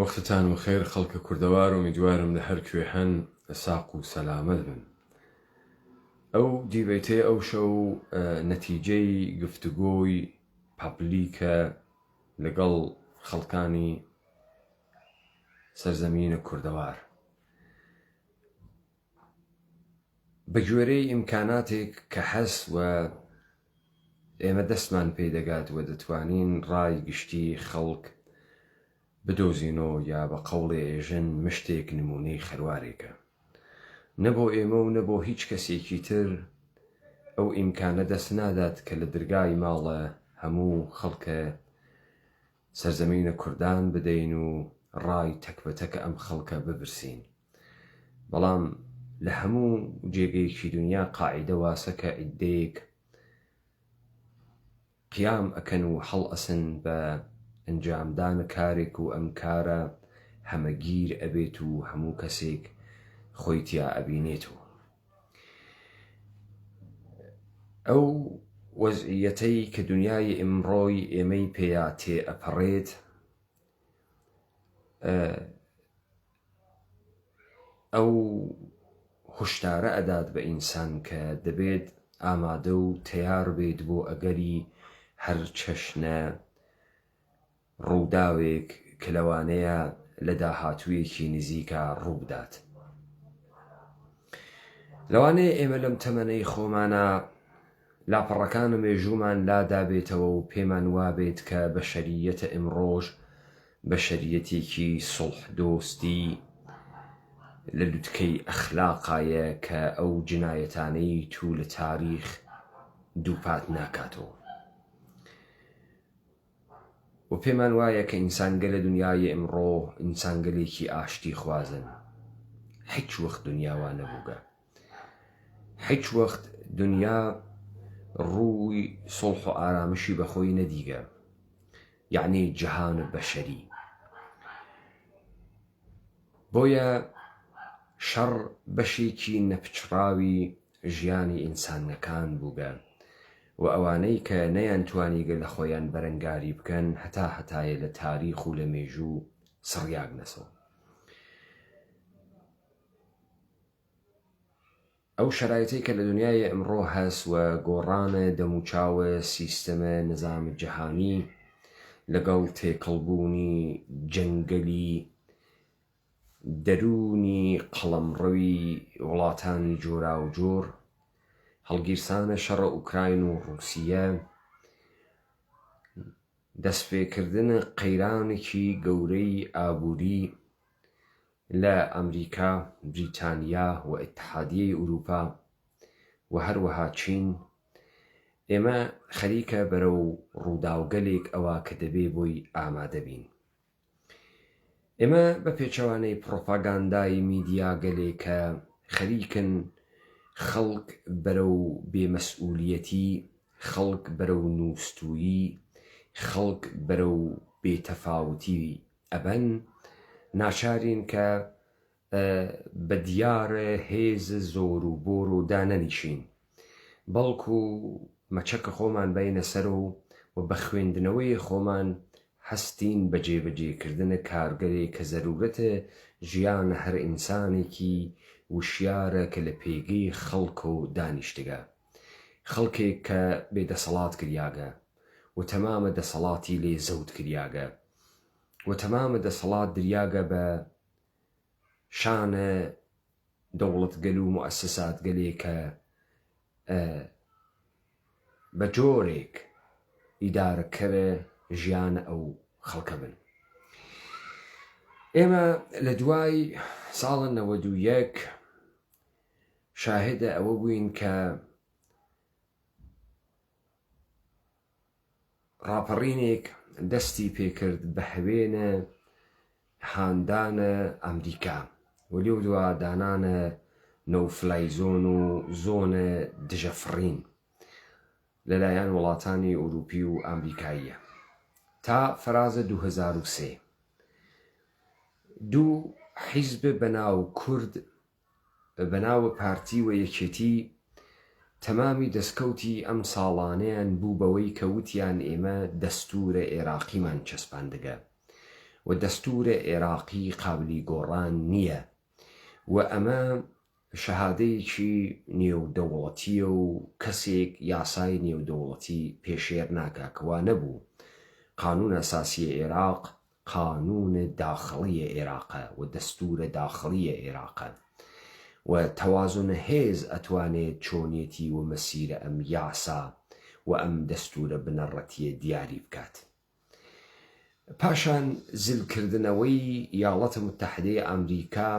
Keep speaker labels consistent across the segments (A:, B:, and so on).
A: وەختتان و خێر خەڵکە کوردەوار و میدوارم لە هەر کوێ هەن ساق و سەلامەت بن. ئەو دیبەتێ ئەو شەو نەتیجەی گفتوگۆی پابلیکە لەگەڵ خەڵکانی سەرزەمینە کوردەوار بە گوێرەی ئیمکاناتێک کە هەست و ئێمە دەستمان پێی دەگات و دەتوانین ڕای گشتی خەڵک بدۆزینەوە یا بە قەوڵێ ئێژن مشتێک نمونەی خەروارێکە، نەبۆ ئێمە و نەبۆ هیچ کەسێکی تر ئەو ئیمکانە دەست نادات کە لە دەرگای ماڵە هەموو خەڵکە سەرزەمینە کوردان بدەین و ڕای تەکبەتەکە ئەم خەڵکە ببرسین. بەڵام لە هەموو جێگەیەکی دنیا قاعیدە واسەکە ئیدەیەک قیام ئەکەن و هەڵ ئەسن بە ئەنجامدانە کارێک و ئەم کارە هەمەگیر ئەبێت و هەموو کەسێک خۆی تیا ئەبینێتەوە. ئەو وەزعیەتەی کە دنیای ئیمڕۆی ئێمەی پێیا تێئەپەڕێت ئەو هشدارە ئەدات بە ئینسان کە دەبێت ئامادە و تیار بێت بۆ ئەگەری هەر چەشنە ڕووداوێک کە لەوانەیە لە داهاتوویەکی نزیکە ڕووبدات. لەوانەیە ئێمە لەم تەمەنەی خۆمانە لاپەڕەکانە مێژوومان لادابێتەوە و پێمان وابێت کە بەشەریەتە ئیمڕۆژ بەشەریەتێکی سڵح دۆستی لە لوتکەی ئەخلاقایە کە ئەو جنایەتانەی تو لە تاریخ دووپات ناکاتەوە و پێمان وایە کە ئینسانگە لە دنیای ئیمڕۆ ئینسانگەلێکی ئاشتی خوازن. هیچ وەخت دنیاوە نەبووگە، هیچ وەخت دنیا ڕووی سڵح و ئارامشی بەخۆی نەدیگە، یعنی جەهان بەشەری. بۆیە شەڕ بەشێکی نەپچراوی ژیانی ئینسانەکان بووگە و ئەوانەی کە نەیانتوانیگە لە خۆیان بەرەنگاری بکەن هەتایە لە تاریخ و لە مێژوو سڕیاک نەسەوە. ئەو شەرایەتەی کە لە دنیای ئەمڕۆ هەست و گۆڕانە دەموچاوە سیستەمە نظام جەهانی لەگەڵ تێکەڵبوونی جەنگەلی دەرونی قەڵەمڕەوی وڵاتانی جۆرا و جۆر، هەڵگیرسانە شەڕە ئوکراین و ڕووسیە، دەستپێکردنە قەیرانێکی گەورەی ئابووری لە ئەمریکا، بریتانیا و ئیتحادیەی ئوروپا و هەروەها چین، ئێمە خەریکە بەرەو ڕووداوگەلێک ئەوە کە دەبێ بۆی ئامادە بین. ئێمە بە پێچەوانەی پرۆپاگاندای میدیا گەلێکە خەریکن خەڵک بەرەو بێمەسئولیەتی، خەڵک بەرەو نووستویی، خەڵک بەرەو بێتەفاوتی ئەبەن، ناچارین کە بە دیارە هێز زۆر و بۆر و دانەنیشین، بەڵکو مەچەکە خۆمان بینە سەر و بە خوێندنەوەی خۆمان هەستین بە جێبەجێکردنە کارگەرێک کە زەرورەتە ژیانە هەر ئینسانێکی وشیارە کە لە پێگەی خەڵک و دانیشتگە، خەڵکێک کە بێدەسەڵات کریاگە و تەمامە دەسەڵاتی لێ زەوت کریاگە و تەمامە دەسەڵات دریاگە بە شانە دەوڵەتگەل و موئەسسات گەلێکە بە جۆرێک ئیدارەکەرە ژیانە ئەو خەڵکە بن. ئێمە لە دوای ساڵە 91 شاهدە ئەوە بووین کە ڕاپەڕینێک دەستی پێکرد بە هەوێنە هاندانە ئەمریکا و لێو دوا دانانە نەوفلای زۆن و زۆنە دژەفڕین لەلایەن وڵاتانی ئوروپی و ئەمریکاییە تا فەرازە 2003. دوو حیزب بەناو کورد بەناوە پارتی و یەکێتی تەمامی دەستکەوتی ئەم ساڵانەیان بوو بەوەی کە وتیان ئێمە دەستورە عێراقیمان چەسپاندەگە و دەستورە عێراقی قابلی گۆڕان نییە و ئەمە شەهادەیەکی نێودەوڵەتیە و کەسێک یاسای نێودەوڵەتی پێشێر ناکا کەوا نەبوو. قانون ئەساسی عێراق قانون داخڵیە عێراقە و دەستورە داخڵیە عێراقە و تەوازنە هێز ئەتوانێت چۆنیەتی و مەسیرە ئەم یاسا و ئەم دەستورە بنەڕەتیە دیاری بکات. پاشان زلکردنەوەی یاڵەتە متحدەی ئەمریکا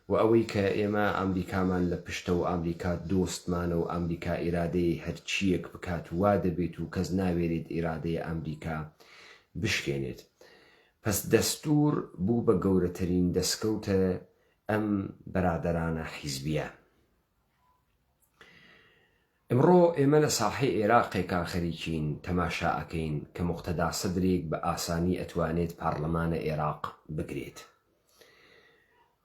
A: و ئەوەی کە ئێمە ئەمریکامان لە پشتە و ئەمریکا دۆستمانە و ئەمریکا ئیرادەی هەرچیەک بکات وا دەبێت و کەس ناوێرێت ئیرادەی ئەمریکا بشکێنێت. پس دەستور بوو بە گەورەترین دەستکەوتە ئەم بەرادەرانە حیزبیە. ئەمڕۆ ئێمە لە ساحەی عێراقێکا خەریکین تەماشا ئەکەین کە موقتەدا سەدرێک بە ئاسانی ئەتوانێت پارلەمانە عێراق بگرێت.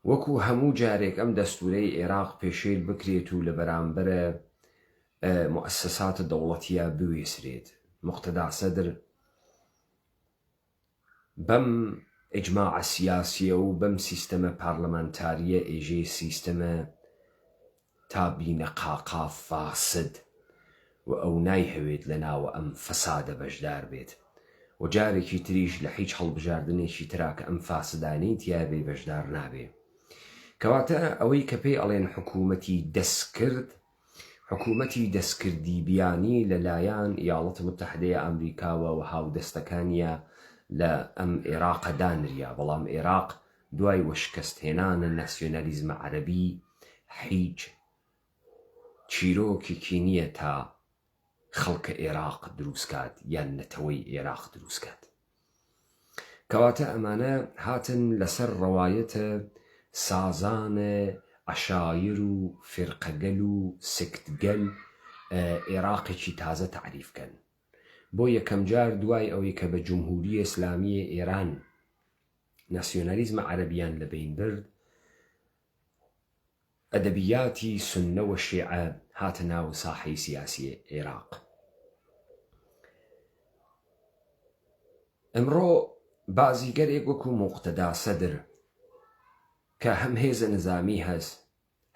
A: وەکو هەموو جارێک ئەم دەستورەی عێراق پێشێل بکرێت و لە بەرامبەرە مؤسساتە دەوڵەتیە بوێسرێت. موقتەدا سەدر بەم ئیجماعە سیاسیە و بەم سیستەمە پارلەمانتاریە ئێژەی سیستەمە تابینە قاقا فاسد و ئەو نایهەوێت لە ناوە ئەم فەسادە بەشدار بێت و جارێکی تریش لە هیچ هەڵبژاردنێکی ترا کە ئەم فاسدانەی تیابێ بەشدار نابێ. کەواتە ئەوەی کە پێی ئەڵێن حکوومەتی دەستکرد، حکوومەتی دەستکردی بیانی لەلایەن یاڵەتە متحدەیە ئەمریکاوە و هاودەستەکانیە لە ئەم عێراقە دانریا. بەڵام عێراق دوای وەشکەستهێنانە ناسیۆنالیزمە عەرەبی هیچ چیرۆکێکی نییە تا خەڵکە عێراق دروستکات یان نەتەوەی عێراق دروستکات. کەواتە ئەمانە هاتن لەسەر ڕەوایەتە سازانە عەشایر و فرقەگەل و سکتگەل عێراقێکی تازە تعریفکەن. بۆ یەکەم جار دوای ئەوەی کە بە جمهوری ئیسلامی ئێران ناسیۆنالیزمە عەرەبیان لەبین برد، ئەدەبیاتی سوننە و شیعە هاتە ناو ساحەی سیاسی عێراق. ئەمڕۆ بازیگەرێک وەکو موقتەدا سەدر کە هەم هێزە نظامی هەست،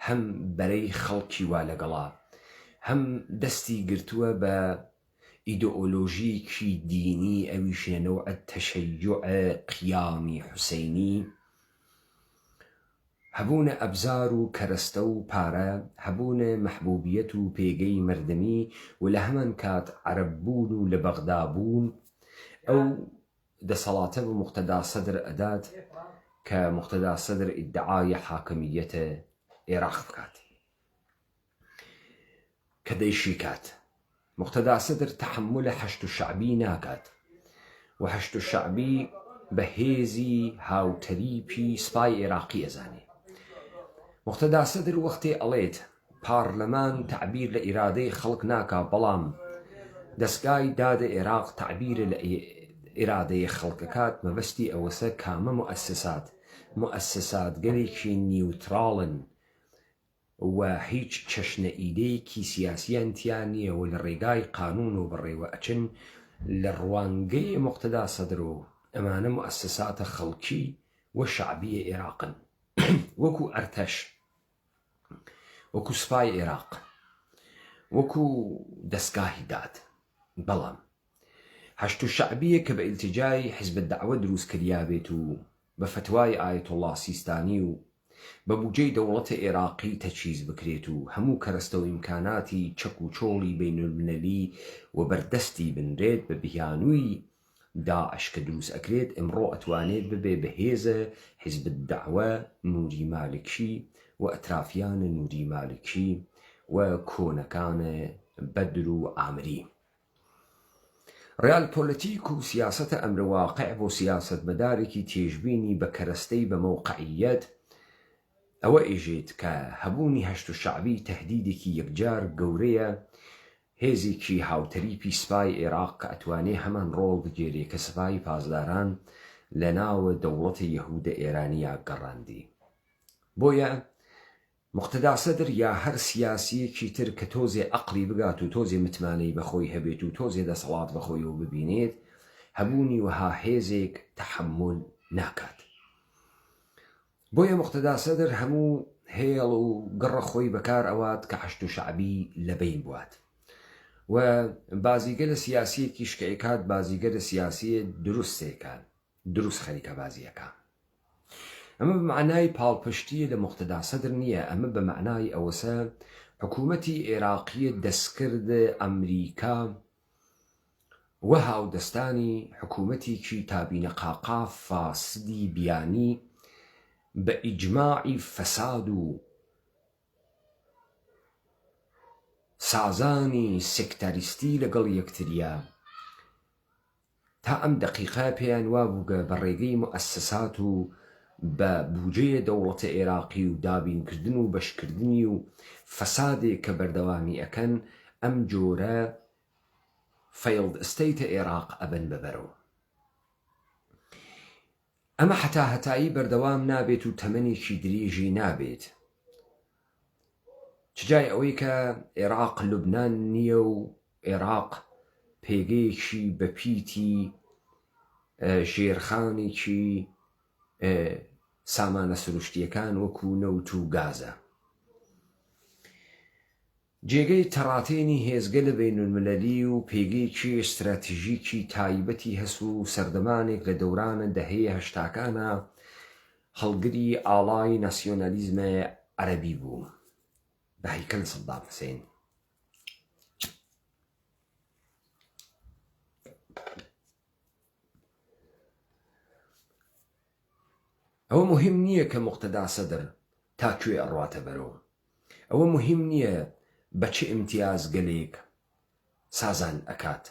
A: هەم بەرەی خەڵکی وا لەگەڵا، هەم دەستی گرتووە بە ئیدئۆلۆژیەکی دینی ئەویشە نەوعە تەشەیوعە قیامی حوسەینی، هەبوونە ئەبزار و کەرەستە و پارە، هەبوونە مەحبوبیەت و پێگەی مردمی و لە هەمان کات عەرەببوون و لە بەغدابوون. ئەو دەسەڵاتە بە موقتەدا سەدر ئەدات کە موقتەدا سەدر ئیدعای حاکمیەتە عێراق بکات کە دەیشی کات. موقتەدا سەدر تەحملە حەشد شەعبی ناکات و حەشد شەعبی بە هێزی هاوتەریپی سپای عێراقی ئەزانێ. موقتەدا سەدر وەختێ ئەڵێت پارلەمان تعبیر لە ئیرادەی خەڵک ناکا، بەڵام دەستگای دادە عێراق تعبیرە لە ئیرادەی خەڵکەکات، مەبەستی ئەوەسە کامە مؤسسات گەلێکی نیوتراڵن و هیچ چەشنە ئیدەیەکی سیاسیان تیان نییە و لە ڕێگای قانون و بڕێوە ئەچن لە ڕوانگەی موقتەدا سەدر و ئەمانە مؤسساتە خەڵکی و شعبیە عێراقن وەکو ئەرتەش، وەکو سپای عێراق، وەکو دەستگاهی داد. بەڵام حەشد شەعبیە کە بە ئیلتیجای حیزب الدەعوە دروست کریا بێت و بە فتوای ئایەتوڵڵا سیستانی و بە بودجەی دەوڵەتە عێراقی تەجهیز بکرێت و هەموو کەرەستە و ئیمکاناتی چەک و چۆڵی بینولملەلی و بەردەستی بنرێت بە بیانووی داعش کە دروست ئەکرێت، ئەمڕۆ ئەتوانێت ببێ بە هێزە حیزب الدەعوە، نوری مالکی و ئەترافیانە نوری مالکی و کۆنەکانە بەدر و ئامری. ڕیال پۆلەتیک و سیاسەتە ئەمرە واقع بۆ سیاسەت مەدارێکی تێژبینی بە کەرەستەی بە موقعیەت ئەوە ئێژێت کە هەبوونی حەشد شەعبی تەهدیدێکی یەکجار گەورەیە، هێزێکی هاوتەریپی سپای عێراق کە ئەتوانێ هەمان ڕۆڵ بگێرێ کە سپای پازداران لە ناوە دەوڵەتی یەهودە ئێرانیە گەڕاندی. بۆیە موقتەدا سەدر یا هەر سیاسیەکی تر کە تۆزێ عەقڵی بگات و تۆزێ متمانەی بەخۆی هەبێت و تۆزێ دەسەڵات بەخۆیەوە ببینێت، هەبوونی وەها هێزێک تەحمل ناکات. بۆیە موقتەدا سەدر هەموو هێڵ و گەڕە خۆی بەکار ئەوات کە حەشد و شەعبی لەبەین بوات و بازیگەرە سیاسیەکی شکەیەکات بازیگەرە سیاسیە دروستێکان دروست خەریکە بازیەکە. ئەمە بە معنای پاڵپشتیە لە موقتەدا سەدر نییە، ئەمە بە معنای ئەوەسە حکوومەتی عێراقیە دەستکرد ئەمریکا و هاودەستانی حکوومەتێکی تابینە قاقا فاسدی بیانی بە ئیجماعی فەساد و سازانی سێکتاریستی لەگەڵ یەکتریە تا ئەم دەقیقە پێیان وابووگە بە ڕێگەی موئەسسەسات و بە بودجەیە دەوڵەتە عێراقی و دابینکردن و بەشکردنی و فەسادێک کە بەردەوامی ئەکەن ئەم جۆرە فەیڵد ئستەیتە عێراق ئەبن بەبەرەوە. ئەمە هەتایی بەردەوام نابێت و تەمەنێکی درێژی نابێت، چجای ئەوەی کە عێراق لوبنان نییە و عێراق پێگەیەکی بەپیتی ژێرخانێکی سامانە سروشتیەکان وەکو نەوت و گازە. جێگەی تەڕاتێنی هێزگە لە بینولمەلەلی و پێگەیەکی ئستراتیژیکی تایبەتی هەس و سەردەمانێک لە دەورانە دەهەیە هەشتاکانە هەڵگری ئاڵای ناسیۆنالیزمە عەرەبی بوو بە هەیکەل سەدام حوسێن. ئەوە مهم نییە کە موقتەدا سەدر تاکوێ ئەڕواتە بەرەوە، ئەوە مهم نییە بە چه ئیمتیاز گەلێک سازان ئەکات،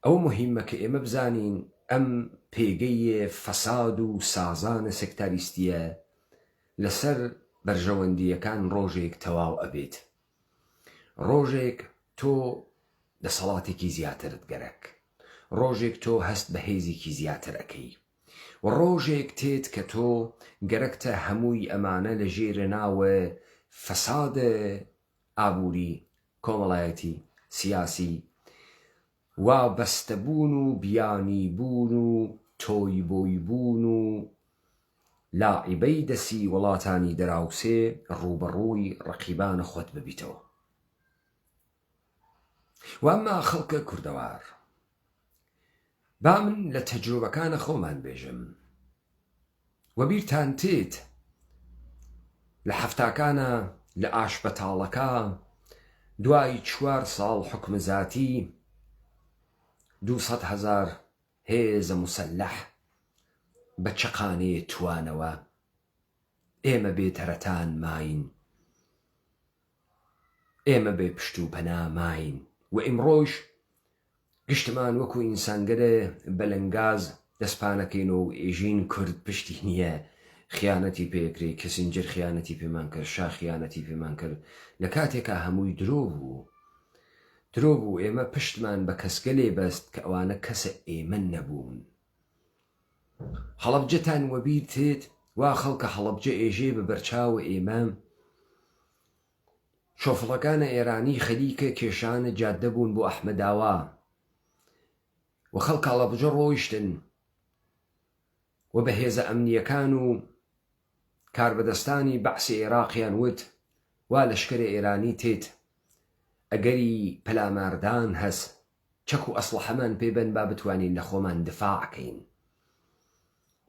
A: ئەو مهمە کە ئێمە بزانین ئەم پێگەیە فەساد و سازانە سێکتاریستیە لەسەر بەرژەوەندیەکان ڕۆژێک تەواو ئەبێت. ڕۆژێک تۆ دەسەڵاتێکی زیاترت گەرەک، ڕۆژێک تۆ هەست بە هێزێکی زیاتر ئەەکەی و ڕۆژێک تێت کە تۆ گەرەکتە هەمووی ئەمانە لە ژێرە ناوە فەسادە ئابووری کۆمەڵایەتی سیاسی وا بەستەبوون و بیانی بوون و تۆی بۆی بوون و لاعیبەی دەسی وڵاتانی دەراوسێ ڕوبەڕووی ڕەقیبانە خۆت ببیتەوە. و ئەمما خەڵکە کوردەوار، با من لە تەجروبەکانە خۆمان بێژم و بیرتان تێت لە هەفتاکانە لە ئاشپەتاڵەکە دوای 4 ساڵ حکومەزاتی 200,000 هێزە موسەلەح بە چەقانەیە توانەوە ئێمە بێتەرەتان ماین، ئێمە بێ پشت و پەنا ماین و ئیمڕۆژ گشتمان وەکو ئینسانگەرە بەلەنگاز دەستپانەکەین و ئێژین کورد پشتی نییە خیانەتی پێکرێ، کەسینجر خیانەتی پێمان کرد، شا خیانەتی پێمان کرد لە کاتێکە هەمووی درۆ بوو ئێمە پشتمان بە کەسگەلێ بەست کە ئەوانە کەسە ئێمە نەبوون. هەڵەبجەتان وەبیر تێت وا خەڵکە هەڵەبجە ئێژێ بە بەرچاوە ئێمە شۆفڵەکانە ئێرانی خەریکە کێشانە جادە بوون بۆ ئەحمەداوا و خەڵکە هەڵەبجە ڕۆیشتن و بە هێزە ئەمنیەکان و کاربەدەستانی بەعسی عێراقیان وت وا لەشکرە ئێرانی تێت ئەگەری پەلاماردان هەس چەک و ئەسلحەمان پێبەن با بتوانین لە خۆمان دفاعکەین،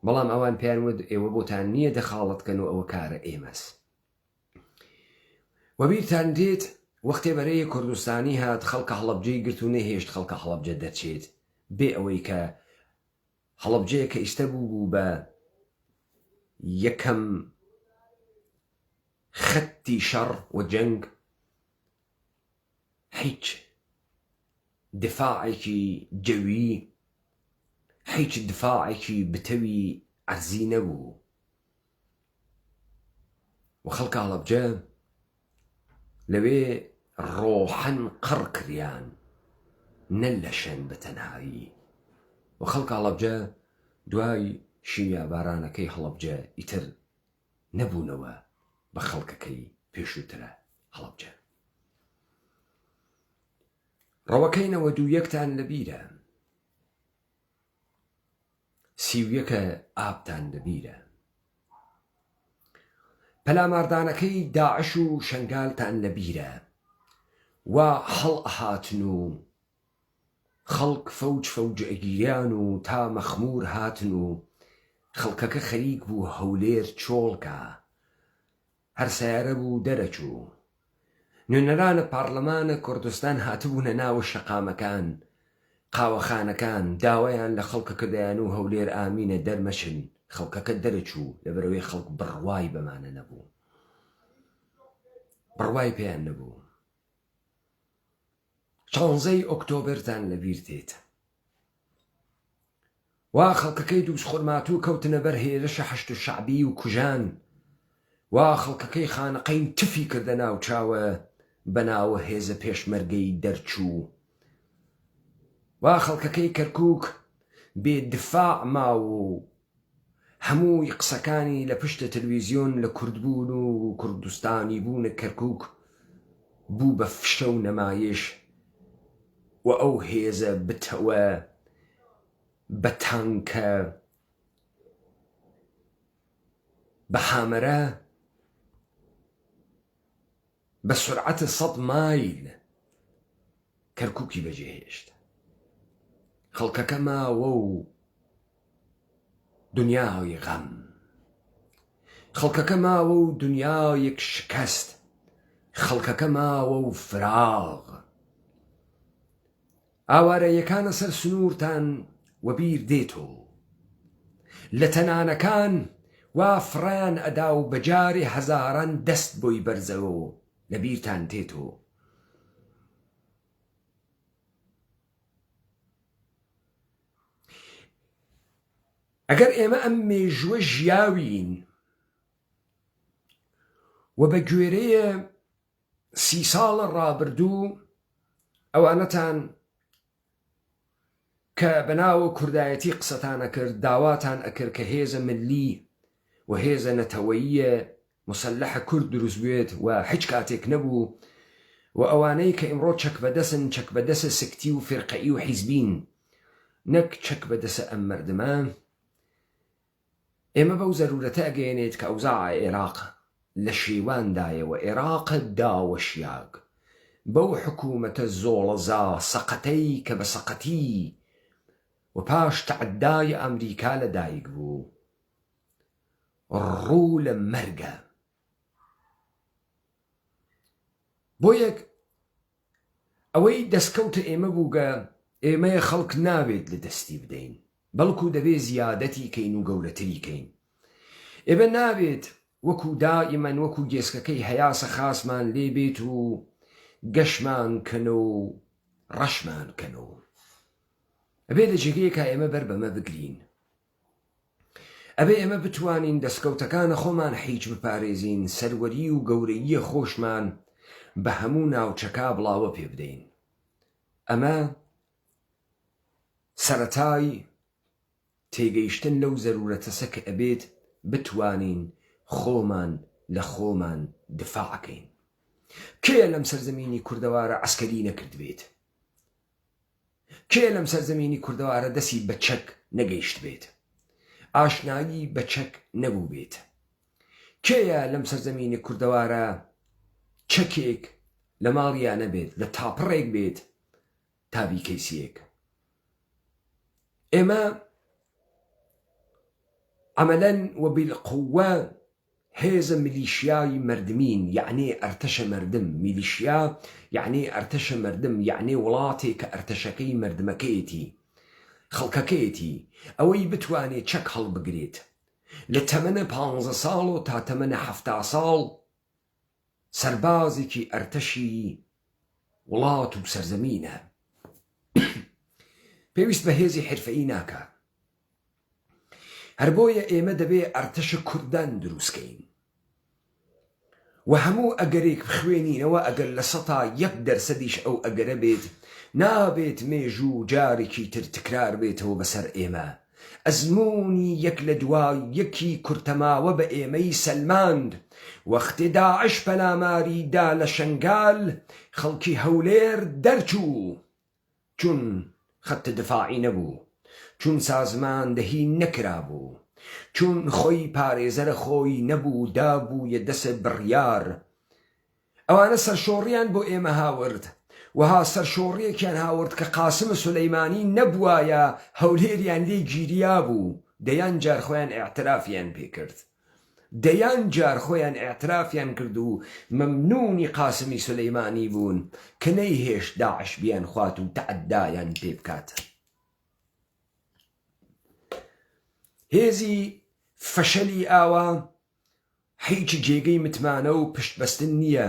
A: بەڵام ئەوان پێیان وت ئێوە بۆتان نییە دەخاڵەتکەن و ئەوە کارە ئێمەس. و بیرتان دێت وەختێ بەرەیە کوردستانی هات خەڵکە هەڵەبجەی گرت و نەهێشت خەڵکە هەڵەبجە دەرچێت بێ ئەوەی کە هەڵەبجەیە کە ئیستا بوو بە یەکەم خەتی شەڕ و جەنگ هیچ دفاعێکی جەوی هیچ دفاعێکی بتەوی عەرزی نەبوو و خەڵکە هەڵەبجە لەوێ ڕۆحەن قڕ کریان نەلەشەن بە تەنهایی و خەڵکە هەڵەبجە دوای شیویا بارانەکەی هەڵەبجە ئیتر نەبوونەوە بە خەڵکەکەی پێشووترە هەڵەبجە. ڕەوەکەینەوە دوو یەکتان لەبیرە 31 ئابتان لەبیرە. پەلاماردانەکەی داعش و شەنگالتان لەبیرە، وا هەڵ ئەهاتن و خەڵک فەوج ئەگیریان و تا مەخمور هاتن و خەڵکەکە خەریک بوو هەولێر چۆڵکە، هەر سەیارە بوو دەرەچوو. نوێنەرانە پارلەمانە کوردستان هاتبوونە ناوە شەقامەکان، قاوەخانەکان، داوایان لە خەڵکە کردیان و هەولێر ئامینە دەرمەچن. خەڵکەکە دەرەچوو لەبەرەوەی خەڵک بڕوای بەمانە نەبوو، بڕوای پێیان نەبوو. 16 ئۆکتۆبرتان لەبیر تێت، وا خەڵکەکەی دووسخۆرماتوو کەوتنە بەر هێرشە حەشت و شەعبی و کوژان، وا خەڵکەکەی خانەقەی تفی کردە ناو چاوە بەناوە هێزە پێشمەرگەی دەرچوو، وا خەڵکەکەی کەرکووک بێدفاع ماو و هەمووی قسەکانی لە پشتە تەلەڤیزیۆن لە کوردبوون و کوردستانی بوونە کەرکووک بوو بە فشە و نەمایش، و ئەو هێزە بتەوە بە تانکە بە حامەرە بە سرعەتە 100 مایل کەرکووکی بەجێهێشت. خەڵکەکە ماوە و دنیای غەم، خەڵکەکە ماوە و دنیایەک شکەست، خەڵکەکە ماوە و فراغ. ئاوارەیەکانە سەر سنوورتان وەبیر دێتۆ، لە تەنانەکان وا فڕیان ئەدا و بەجارێ هەزاران دەست بۆی بەرزەوە لەبیرتان تێتۆ. ئەگەر ئێمە ئەم مێژووە ژیاوین و بە گوێرەیە 30 ساڵە ڕابردوو ئەوانەتان کە بەناوە کوردایەتی قسەتانە کرد، داواتان ئەکرد کە هێزە ملی و هێزە نەتەوەییە مسلحە کورد دروست بێت و هیچ کاتێک نەبوو، و ئەوانەی کە ئیمڕۆ چەک بەدەسن، چەک بەدەسە سکتی و فرقەئی و حیزبین، نەک چەک بەدەسە ئەم مەردمە. ئێمە بەو زەرورەتە ئەگەیەنێت کە ئەوزاعە عێراق لە شێواندایەوە، عێراقە داوە شیاگ بەو حکوومەتە زۆڵەزا سەقەتەی کە بە سەقەتی و پاش تەعەدای ئەمریکا لەدایک بوو، ڕوو لە مەرگە. بۆ یەک ئەوەی دەستکەوتە ئێمە بووگە ئێمەیە خەڵک نابێت لە دەستی بدەین، بەڵکو دەبێ زیادەتی کەین و گەورەتری کەین. ئێمە نابێت وەکو دائیمەن وەکو گێسکەکەی هەیاسە خاسمان لێ بێت و گەشمان کەنە و ڕەشمان کەنەوە. ئەبێ لە جێگەیەکە ئێمە بەر بەمە بگرین، ئەبێ ئێمە بتوانین دەستکەوتەکانە خۆمان حیچ بپارێزین، سەروەری و گەورەییە خۆشمان بە هەموو ناوچەکە بڵاوە پێ بدەین. ئەمە سەرەتای تێگەیشتن لەو زەرورەتەسە کە ئەبێت بتوانین خۆمان لە خۆمان دفاعکەین. کێ لەم سەرزەمینی کوردەوارە عەسکەری نەکرد بێت؟ کێ لەم سەرزەمینی کوردەوارە دەستی بە چەک نەگەیشت بێت؟ ئاشنایی بە چەک نەبوو بێت؟ کێیە لەم سەرزەمینی کوردەوارە چەکێک لە ماڵیان نەبێت، لە تاپڕێک بێت تاوی کەیسیەک؟ ئێمە عملاً وبالقوة هێزە میلیشیای مردمین، یعنی ئەرتەشە مردم. میلیشیا یعنی ئەرتەشە مردم، یعنی وڵاتێک کە ئەرتەشەکەی مردمەکەیەتی، خەڵکەکەیەتی، ئەوەی بتوانێت چەک هەڵبگرێت لە تەمەنە 15 ساڵ و تا تەمەنە 70 ساڵ سەربازێکی ئەرتەشی وڵات و سەرزەمینە. پێویست بە هێزی حرفەیی ناکات. هەر بۆیە ئێمە دەبێ ئەرتەشە کوردان دروستکەین و هەموو ئەگەرێک بخوێنینەوە، ئەگەر لە 100% ئەو ئەگەرە بێت، نابێت مێژوو جارێکی تر تکرار بێتەوە بەسەر ئێمە. ئەزمموی یەک لە دوای یەکی کورتەماوە بە ئێمەی سەلماند، وەختێ داعش پەلاماری دا لە شەنگال، خەڵکی هەولێر دەرچوو، چون خەتە دفاعی نەبوو، چون سازمان دەهی نەکرابوو چون خۆی پارێزەرە خۆی نەبوو دابوویە دەسە بڕیار ئەوانە سەرشۆڕیان بۆ ئێمە هاورد وها سەرشۆڕیەکیان هاورد کە قاسم سولەیمانی نەبوایە هەولێریان لێ گیریا بوو دەیان جار خۆیان ئاعترافیان پێکرد دەیان جار خۆیان ئاعترافیان کرد و مەمنونی قاسمی سولەیمانی بوون کە نەیهێش داعش بیان خوات و تەعەدایان پێ بکات هێزی فەشەلی ئاوا هیچ جێگەی متمانە و پشتبەستن نییە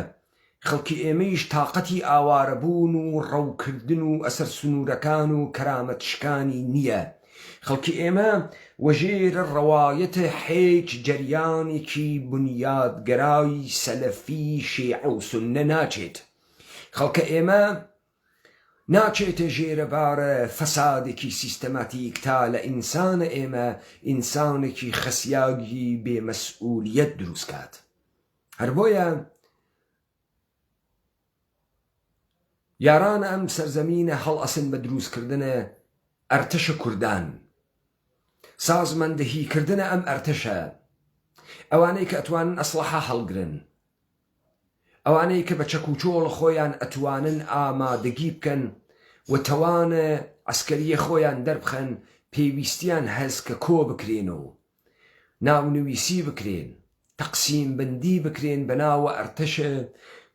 A: خەڵکی ئێمەیش تااقەتی ئاوارەبوون و ڕەوکردن و ئەسەر سنوورەکان و کەرامەتشکانی نییە خەڵکی ئێمە وەژێرە ڕەوایەتە هیچ جەریانێکی بنیادگەرای سەلەفی شیعە و سوننە ناچێت خەڵکە ئێمە ناچێتە ژێرەبارە فەسادێکی سیستەماتیک تا لە ئینسانە ئێمە ئینسانێکی خەسیاگی بێمەسئولیەت دروست کات هەر بۆیە یاران ئەم سەرزەمینە هەڵئەسن بە دروستکردنە ئەرتەشە کوردان سازمەندەهیکردنە ئەم ئەرتەشە ئەوانەی کە ئەتوانن ئەسلحە هەڵگرن ئەوانەی کە بە چەکوچۆڵ خۆیان ئەتوانن ئامادەگی بکەن و تەوانە عسکەریە خۆیان دەربخەن پێویستیان هەست کە کۆ بکرێنەوە ناونویسی بکرێن تەقسیم بندی بکرێن بە ناوە ئەرتەشە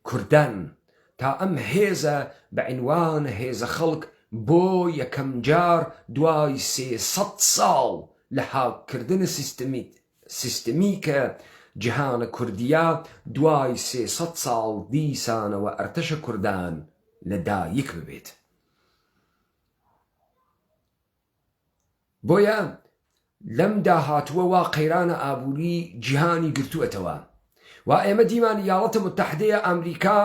A: کوردان تا ئەم هێزە بە عنوان هێزە خەڵک بۆ یەکەم جار دوای 300 ساڵ لە هاوکردنە سیستەمیکە جیهانە کوردیا دوای 300 ساڵ دیسانەوە ئەرتەشە کوردان لەدایک ببێت بۆیە لەم داهاتووە وا قەیرانە ئابووری جیهانی گرتووەتەوە و ئێمە دیمان یاڵەتە متحدەیە ئەمریکا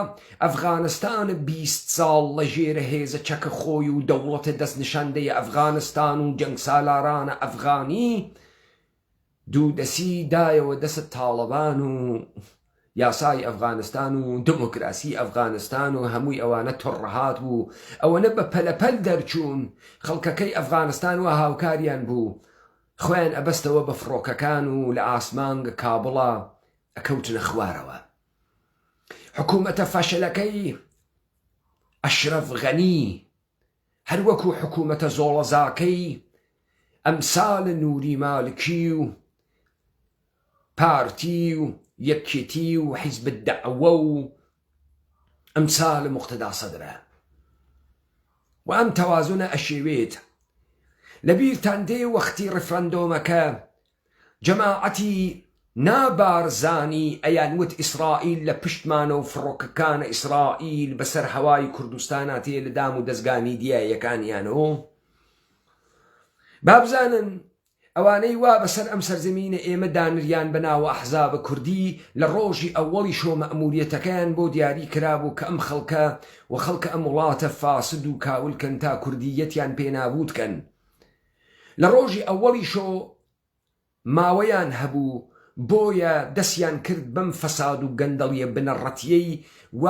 A: ئەفغانستانە 20 ساڵ لە ژێرە هێزە چەکە خۆی و دەوڵەتە دەستنیشاندەیە ئەفغانستان و جەنگ سالارانە ئەفغانی دوودەسی دایەوە دەسە تاڵەبان و یاسای ئەفغانستان و دموکراسی ئەفغانستان و هەمووی ئەوانە تۆڕەهات بوو ئەوەنە بە پەلەپەل دەرچوون خەڵکەکەی ئەفغانستان و هاوکاریان بوو خۆیان ئەبەستەوە بە فڕۆکەکان و لە ئاسمانگە کابڵە ئەکەوتنە خوارەوە حکوومەتە فەشەلەکەی ئەشرەف غەنی هەروەکو حکوومەتە زۆڵەزاکەی ئەمسالە نووری مالکی و پارتی و یەکێتی و حیزب الدەعوە و ئەمسالە موقتەدا سەدرە و ئەم تەوازونە ئەشێوێت لەبیرتان دێ وەختی ڕفرەندۆمەکە جەماعەتی نابارزانی ئەیانوت ئیسرائیل لە پشتمانە و فڕۆکەکانە ئیسرائیل بەسەر هەوای کوردستانە تێ لە دام و دەستگانی دیایەکانیانەوە بابزانن ئەوانەی وا بەسەر ئەم سەرزەمینە ئێمە دانریان بەناوە ئەحزابە کوردی لە ڕۆژی ئەوەڵی شۆ مەئموریەتەکەیان بۆ دیاری کرابوو کە ئەم خەڵکە و خەڵکە ئەم وڵاتە فاسد و کاولکەن تا کوردیەتیان پێنابووتکەن لە ڕۆژی ئەوەڵی شۆ ماوەیان هەبوو بۆیە دەستیان کرد بەم فەساد و گەندەڵیە بنەڕەتیەی و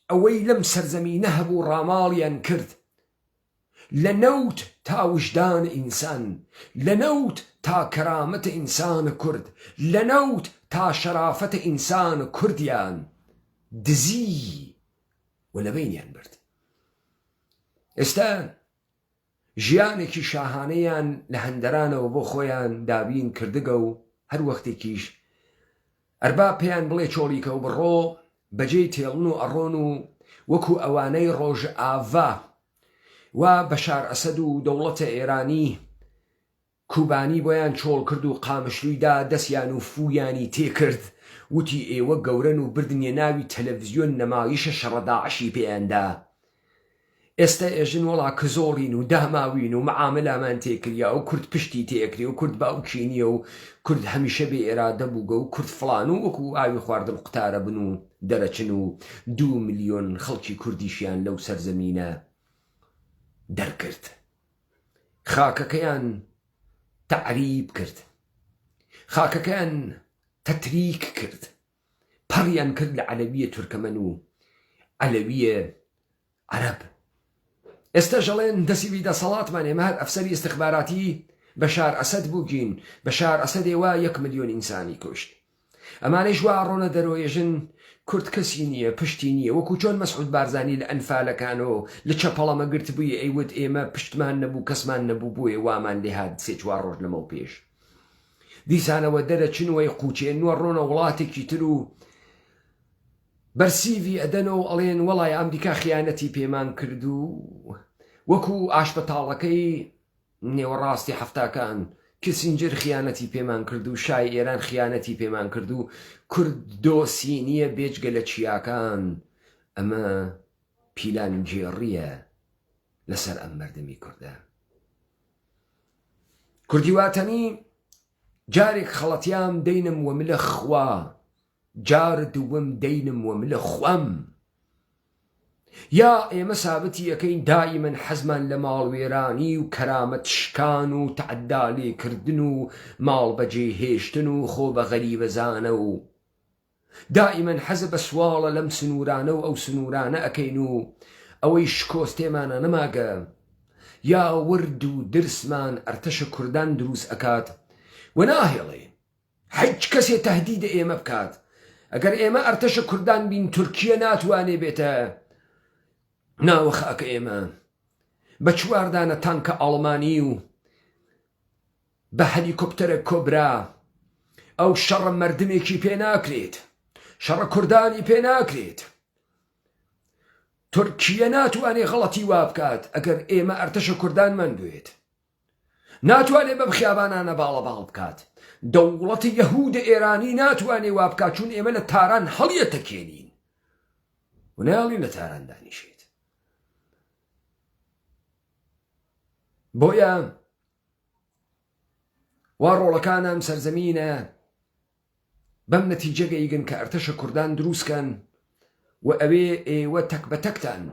A: ئەوەی لەم سەرزەمینە هەبوو ڕاماڵیان کرد لە نەوت تا وجدان ئینسان لە نەوت تا کەرامەتە ئینسانە کورد لە نەوت تا شەرافەتە ئینسانە کوردیان دزی و لە بینیان برد ئێستا ژیانێکی شاهانەیان لە هەندەرانەوە بۆ خۆیان دابین کردگە و هەر وەختێکیش ئەربا پێیان بڵێ چۆڵیکە و بڕۆ بەجێی تێڵن و ئەڕۆن و وەکو ئەوانەی ڕۆژ ئاڤا و بەشار ئەسەد و دەوڵەتە ئێرانی کوبانی بۆیان چۆڵ کرد و قامشلوویدا دەستیان و فویانی تێکرد وتی ئێوە گەورن و بردنیە ناوی تەلەڤیزیۆن نەمایشە شەڕەداعشی پێیاندا ئێستا ئێژن وەڵا کە زۆڕین و داماوین و مەعامەلامان تێکریا و کورد پشتی تێکری و کورد باوکینیە و کورد هەمیشە بێ ئێرادە بووگە و کورد فڵان و وەکو ئاوی خواردن قوتارە بن و دەرەچن و 2 ملیۆن خەڵکی کوردیشیان لەو سەرزەمینە دەرکرد خاکەکەیان تەعریب کرد خاکەکەیان تەتریک کرد پەڕیان کرد لە عەلەویە تورکەمەن و عەلەویە عەرەب ئێستا ژەڵێن دەسیوی دەسەڵاتمان ئێمە هەر ئەفسەری استخباراتی بەشار ئەسەد بووگین بەشار ئەسەدێ وا 1 ملیۆن ئینسانی کوشت ئەمانەی وا ڕۆنە دەرۆێژن کورد کەسی نییە پشتی نییە وەکو چۆن مەسعود بارزانی لە ئەنفالەکانەوە لە چەپەڵەمە گرت بووی ئەیوت ئێمە پشتمان نەبوو کەسمان نەبوو بووێ وامان لێ هات 3-4 ڕۆژ لەمەو پێش دیسانەوە دەرەچنەوەی قوچێن نوە ڕۆنە وڵاتێکی تر و بەرسیوی ئەدەنەوە ئەڵێن وەڵای ئەمریکا خیانەتی پێمان کردو وەکو ئاشپەتاڵەکەی نێوەڕاستی هەفتاکان کسینجر خیانەتی پێمان کردو شای ئێران خیانەتی پێمان کردو کورد دۆسی نییە بێجگە لە چیاکان ئەمە پیلانجێڕیە لەسەر ئەم مەردەمی کوردە کوردی واتەنی جارێک خەڵەتیام دەینم وەملە خوا جار دووەم دەینم وەملە خوەم یا ئێمە سابەتی یەکەین دائیمەن حەزمان لە ماڵوێرانی و کەرامەت شکان و تەعەدا لێکردن و ماڵ بەجێهێشتن و خۆ بە غەریبەزانە و دائیمەن حەزە بە سواڵە لەم سنوورانە و ئەو سنوورانە ئەکەین و ئەوەی شکۆستێمانە نەماگە یا ورد و درسمان ئەرتەشە کوردان دروست ئەکات و ناهێڵێ هیچ کەسێ تەهدیدە ئێمە بکات ئەگەر ئێمە ئەرتەشە کوردان بین تورکیە ناتوانێ بێتە ناوە خاکە ئێمە بە 4 دانە تانکە ئەڵمانی و بە هەلیکۆپتەرە کۆبرا ئەو شەڕە مەردمێکی پێ ناکرێت شەڕە کوردانی پێ ناکرێت تورکیە ناتوانێ غەڵەتی وا بکات ئەگەر ئێمە ئەرتەشە کوردانمان دوێت ناتوانێ بەم خیابانانە باڵە باڵ بکات دەوڵەتی یەهودە ئێرانی ناتوانێ وا بکات چون ئێمە لە تاران هەڵیەتەکێنین و ناڵی لە تاران دانیشێت بۆیە وا ڕۆڵەکانم سەرزەمینە بەم نەتیجە گەیگن کە ئەرتەشە کوردان دروستکەن و ئەوێ ئێوە تەک بە تەکتان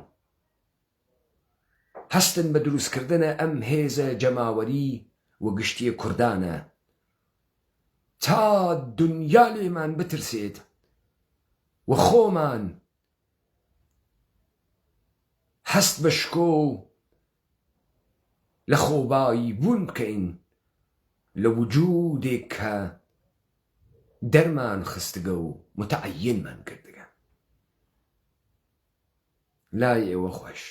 A: هەستن بە دروستکردنە ئەم هێزە جەماوەری و گشتیە کوردانە تا دنیا لێمان بترسێت و خۆمان هەست بە شکۆ و لە خۆبایی بوون بکەین لە وجودێک کە دەرمان خستگە و متعەینمان کردگە لای ئێوە خۆش